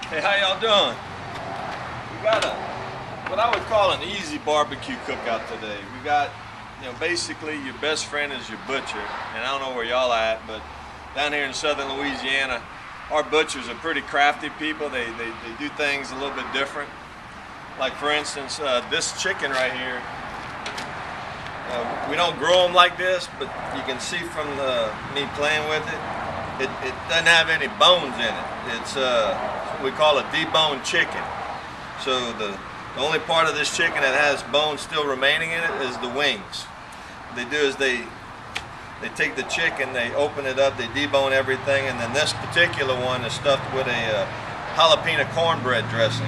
Hey, how y'all doing? We got what I would call an easy barbecue cookout today. We got, basically your best friend is your butcher, and I don't know where y'all at, but down here in southern Louisiana, our butchers are pretty crafty people. They do things a little bit different. Like for instance, this chicken right here, we don't grow them like this, but you can see from me playing with it, it doesn't have any bones in it. It's what we call a deboned chicken. So the only part of this chicken that has bones still remaining in it is the wings. What they do is they take the chicken, they open it up, they debone everything, and then this particular one is stuffed with a jalapeno cornbread dressing.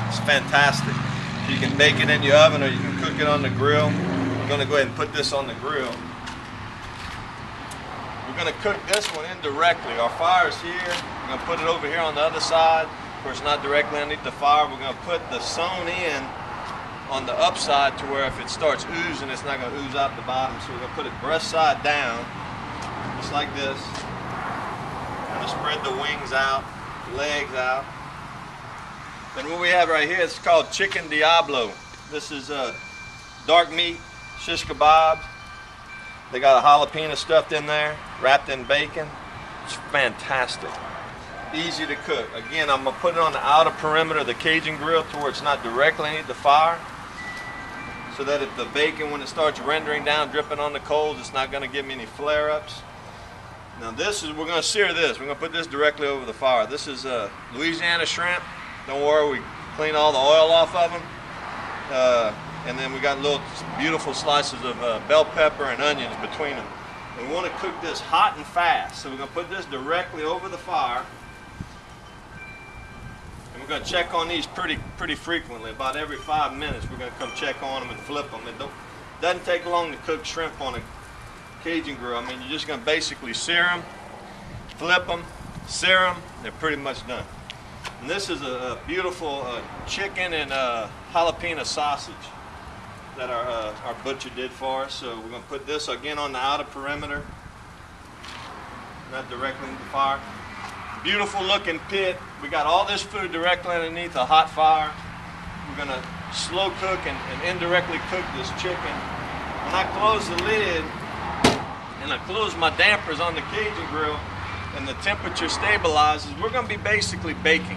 It's fantastic. You can bake it in your oven or you can cook it on the grill. We're going to go ahead and put this on the grill. We're going to cook this one indirectly. Our fire's here. We're going to put it over here on the other side. Of course, not directly underneath the fire. We're going to put the sewn in on the upside to where if it starts oozing, it's not going to ooze out the bottom. So we're going to put it breast side down, just like this. We're going to spread the wings out, legs out. Then what we have right here is called chicken diablo. This is dark meat shish kebabs. They got a jalapeno stuffed in there, wrapped in bacon. It's fantastic. Easy to cook. Again, I'm going to put it on the outer perimeter of the Cajun Grill to where it's not directly underneath the fire, so that if the bacon, when it starts rendering down, dripping on the coals, it's not going to give me any flare-ups. Now we're going to sear this. We're going to put this directly over the fire. This is Louisiana shrimp. Don't worry, we clean all the oil off of them. And then we got little beautiful slices of bell pepper and onions between them. And we want to cook this hot and fast. So we're going to put this directly over the fire. And we're going to check on these pretty frequently. About every 5 minutes we're going to come check on them and flip them. It doesn't take long to cook shrimp on a Cajun Grill. I mean, you're just going to basically sear them, flip them, sear them. They're pretty much done. And this is a beautiful chicken and jalapeno sausage that our butcher did for us. So we're going to put this again on the outer perimeter, not directly into the fire. Beautiful looking pit. We got all this food directly underneath a hot fire. We're going to slow cook and indirectly cook this chicken. When I close the lid and I close my dampers on the Cajun Grill and the temperature stabilizes, we're going to be basically baking.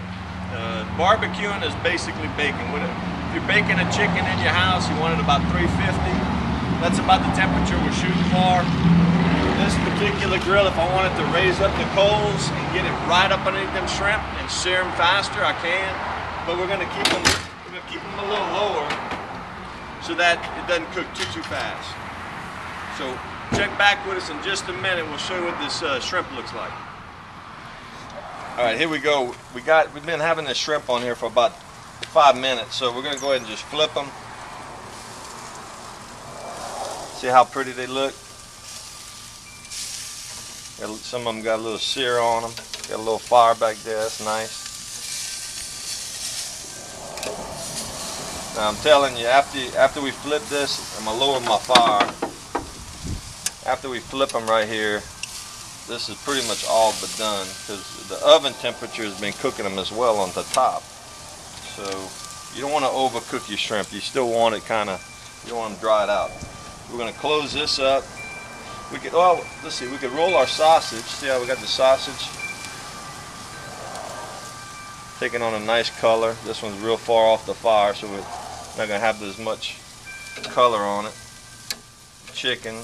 Barbecuing is basically baking. If you're baking a chicken in your house, you want it about 350. That's about the temperature we're shooting for. This particular grill, if I wanted to raise up the coals and get it right up underneath them shrimp and sear them faster, I can. But we're going to keep them a little lower so that it doesn't cook too fast. So check back with us in just a minute. We'll show you what this shrimp looks like. All right, here we go. We've been having this shrimp on here for about 5 minutes, so we're going to go ahead and just flip them. See how pretty they look? Some of them got a little sear on them. Got a little fire back there. That's nice. Now I'm telling you, after we flip this, I'm going to lower my fire. After we flip them right here, this is pretty much all but done, because the oven temperature has been cooking them as well on the top. So you don't want to overcook your shrimp. You still want it you don't want to dry it out. We're going to close this up. Let's see, we could roll our sausage. See how we got the sausage? Taking on a nice color. This one's real far off the fire, so we're not going to have as much color on it. Chicken,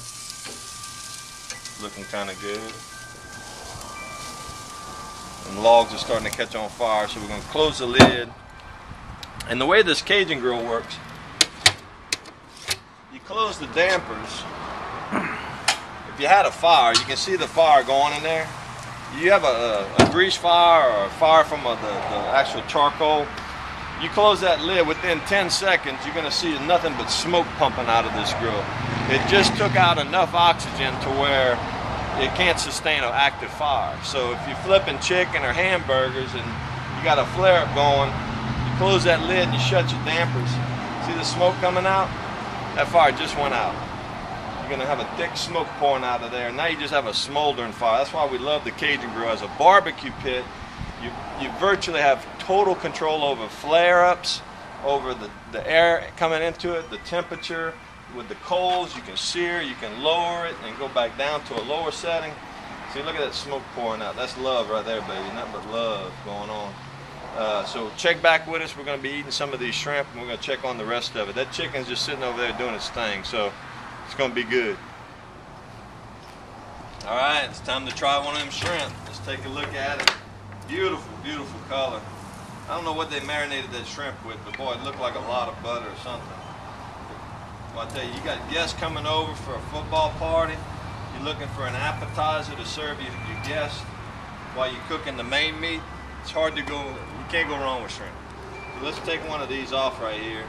looking kind of good. And logs are starting to catch on fire, so we're going to close the lid. And the way this Cajun Grill works, you close the dampers. If you had a fire, you can see the fire going in there. You have a grease fire or a fire from the actual charcoal. You close that lid, within 10 seconds, you're going to see nothing but smoke pumping out of this grill. It just took out enough oxygen to where it can't sustain an active fire. So if you're flipping chicken or hamburgers and you got a flare-up going, you close that lid and you shut your dampers. See the smoke coming out? That fire just went out. You're going to have a thick smoke pouring out of there. Now you just have a smoldering fire. That's why we love the Cajun Grill. As a barbecue pit, you virtually have total control over flare-ups, over the air coming into it, the temperature. With the coals, you can sear, you can lower it, and go back down to a lower setting. See, look at that smoke pouring out. That's love right there, baby. Nothing but love going on. So check back with us. We're going to be eating some of these shrimp, and we're going to check on the rest of it. That chicken's just sitting over there doing its thing, so it's going to be good. All right, it's time to try one of them shrimp. Let's take a look at it. Beautiful, beautiful color. I don't know what they marinated that shrimp with, but boy, it looked like a lot of butter or something. Well, I tell you, you got guests coming over for a football party. You're looking for an appetizer to serve your guests while you're cooking the main meat. It's hard to go, you can't go wrong with shrimp. So let's take one of these off right here.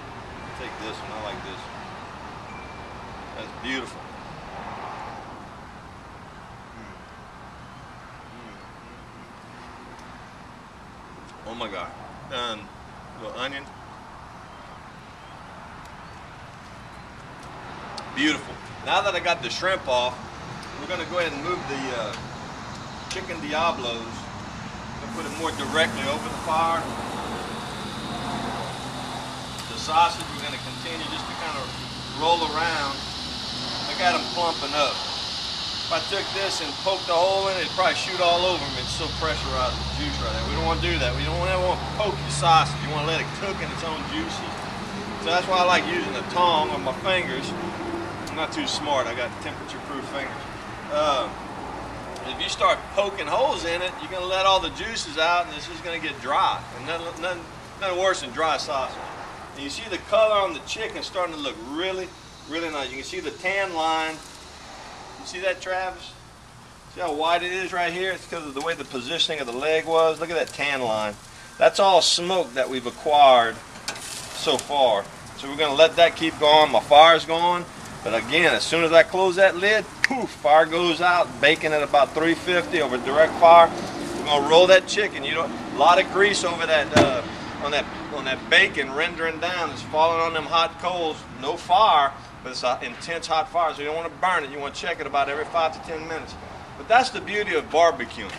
Take this one, I like this one. That's beautiful. Oh my God. And a little onion. Beautiful. Now that I got the shrimp off, we're going to go ahead and move the chicken Diablos. I'm going to put it more directly over the fire. The sausage we're going to continue just to kind of roll around. Look at them plumping up. If I took this and poked a hole in it, it'd probably shoot all over them. It's so pressurized with juice right there. We don't want to do that. We don't ever want to poke your sausage. You want to let it cook in its own juices. So that's why I like using a tong on my fingers. I'm not too smart. I got temperature-proof fingers. If you start poking holes in it, you're going to let all the juices out, and it's just going to get dry. And nothing worse than dry sausage. And you see the color on the chicken starting to look really, really nice. You can see the tan line. You see that, Travis? See how white it is right here? It's because of the way the positioning of the leg was. Look at that tan line. That's all smoke that we've acquired so far. So we're going to let that keep going. My fire's going. But again, as soon as I close that lid, poof, fire goes out. Baking at about 350 over direct fire. We're gonna roll that chicken. You know, a lot of grease over that on that bacon rendering down. It's falling on them hot coals. No fire, but it's an intense hot fire. So you don't want to burn it. You want to check it about every 5 to 10 minutes. But that's the beauty of barbecuing.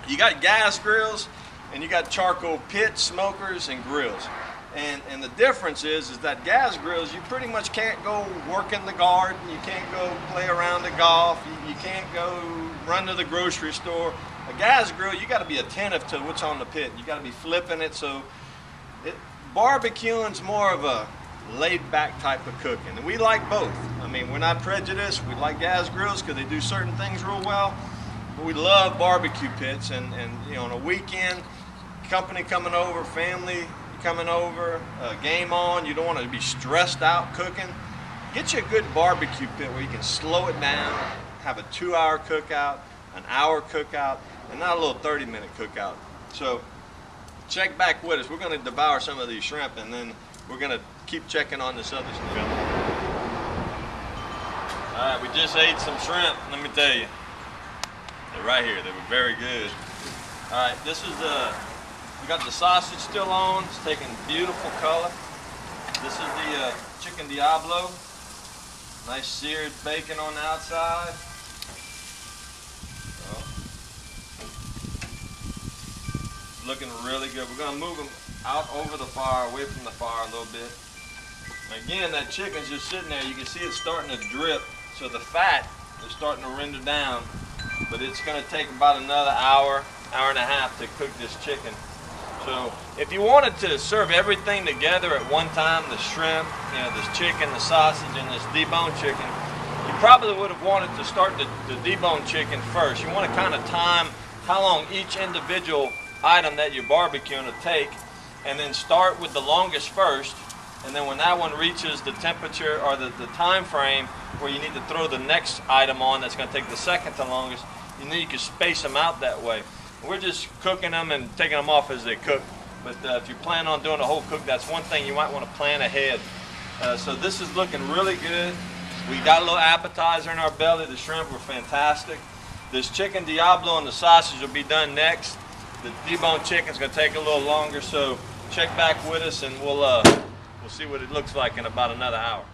You got gas grills and you got charcoal pits, smokers, and grills. And the difference is that gas grills, you pretty much can't go work in the garden, you can't go play around the golf, you can't go run to the grocery store. A gas grill, you got to be attentive to what's on the pit. You got to be flipping it. So barbecuing's more of a laid-back type of cooking, and we like both. I mean, we're not prejudiced. We like gas grills because they do certain things real well, but we love barbecue pits. And you know, on a weekend, company coming over, family coming over, game on, you don't want to be stressed out cooking. Get you a good barbecue pit where you can slow it down, have a 2-hour cookout, an hour cookout, and not a little 30-minute cookout. So check back with us. We're going to devour some of these shrimp, and then we're going to keep checking on this other stuff. All right, we just ate some shrimp. Let me tell you, they're right here. They were very good. All right, this is we got the sausage still on. It's taking beautiful color. This is the chicken Diablo. Nice seared bacon on the outside. Oh. Looking really good. We're going to move them out over the fire, away from the fire a little bit. Again, that chicken's just sitting there. You can see it's starting to drip. So the fat is starting to render down. But it's going to take about another hour, hour and a half to cook this chicken. So if you wanted to serve everything together at one time, the shrimp, you know, this chicken, the sausage, and this deboned chicken, you probably would have wanted to start the deboned chicken first. You want to kind of time how long each individual item that you're barbecuing will take, and then start with the longest first, and then when that one reaches the temperature or the time frame where you need to throw the next item on that's going to take the second to longest, you can space them out that way. We're just cooking them and taking them off as they cook. But if you plan on doing a whole cook, that's one thing you might want to plan ahead. So this is looking really good. We got a little appetizer in our belly. The shrimp were fantastic. This chicken Diablo and the sausage will be done next. The deboned chicken's going to take a little longer. So check back with us and we'll see what it looks like in about another hour.